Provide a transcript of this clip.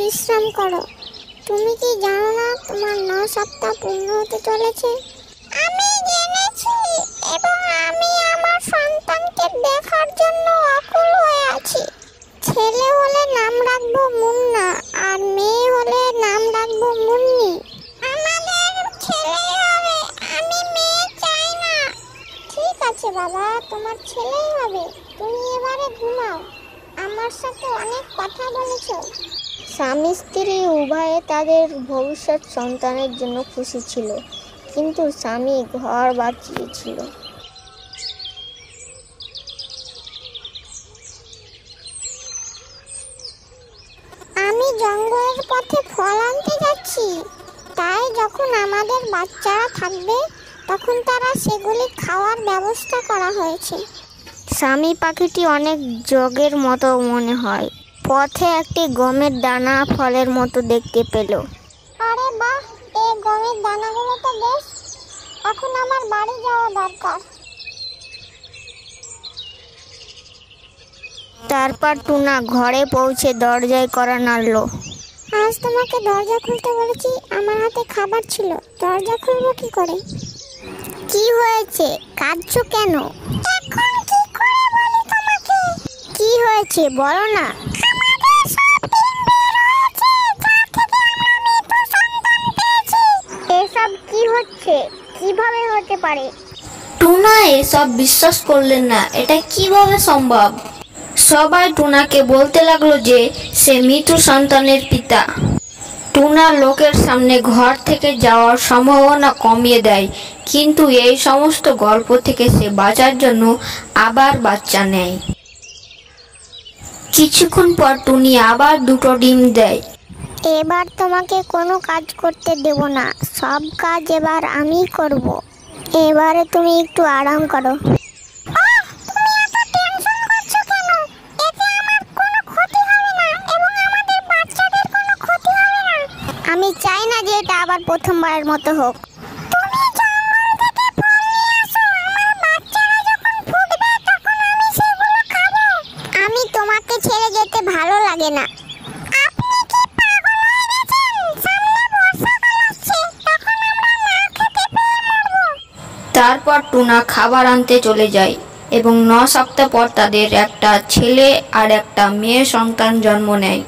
বিশ্রাম করো। তুমি কি জানো না তোমার 9 সপ্তাহ পূর্ণ হতে চলেছে? আমি জেনেছি এবং আমি আমার সন্তানকে দেখার জন্য আকুল হয়ে আছি। ছেলে হলে নাম রাখবো মুন্না আর মেয়ে হলে নাম রাখবো মুন্নি। আমাদের ছেলেই হবে, আমি মেয়ে চাই না। ঠিক আছে বাবা, তোমার ছেলেই হবে। তুমি এবারে ঘুমাও, আমার সাথে অনেক কথা বলেছো। স্বামী স্ত্রী উভয়ে তাদের ভবিষ্যৎ সন্তানের জন্য খুশি ছিল, কিন্তু স্বামী ঘর বাঁচিয়েছিল। আমি জঙ্গলের পথে ফল আনতে যাচ্ছি, তাই যখন আমাদের বাচ্চারা থাকবে তখন তারা সেগুলি খাওয়ার ব্যবস্থা করা হয়েছে। স্বামী পাখিটি অনেক যোগের মতো মনে হয়। পথে একটি গমের দানা ফলের মতো দেখতে পেল। আরে বাহ, এই গমের দানাগুলো তো বেশ। এখন আমার বাড়ি যাওয়া দরকার। তারপর টুনা ঘরে পৌঁছে দরজায় কড়া নাড়ল। আজ তোমাকে দরজা খুলতে বলেছি, আমার হাতে খাবার ছিল, দরজা খুলবো কি করে? কি হয়েছে, কাঁদছো কেন? এখন কি করে বলি তোমাকে? কি হয়েছে বলো না। এসব কি হচ্ছে? কিভাবে হতে পারে? টুনা এসব বিশ্বাস করলেন না। এটা কিভাবে সম্ভব? সবাই টুনাকে বলতে লাগলো যে সে মৃত সন্তানের পিতা। টুনা লোকের সামনে ঘর থেকে যাওয়ার সম্ভাবনা কমিয়ে দেয়, কিন্তু এই সমস্ত গল্প থেকে সে বাঁচার জন্য আবার বাচ্চা নেয়। কিছুক্ষণ পর টুনি আবার 2টো ডিম দেয়। এবার তোমাকে কোনো কাজ করতে দেব না, সব কাজ এবার আমিই করব। এবারে তুমি একটু আরাম করো। আমি চাই না যে এটা আবার প্রথমবারের মতো হোক। আমি তোমাকে ছেড়ে যেতে ভালো লাগে না। তারপর টুনা খাবার আনতে চলে যায় এবং 9 সপ্তাহ পর তাদের একটা ছেলে আর একটা মেয়ে সন্তান জন্ম নেয়।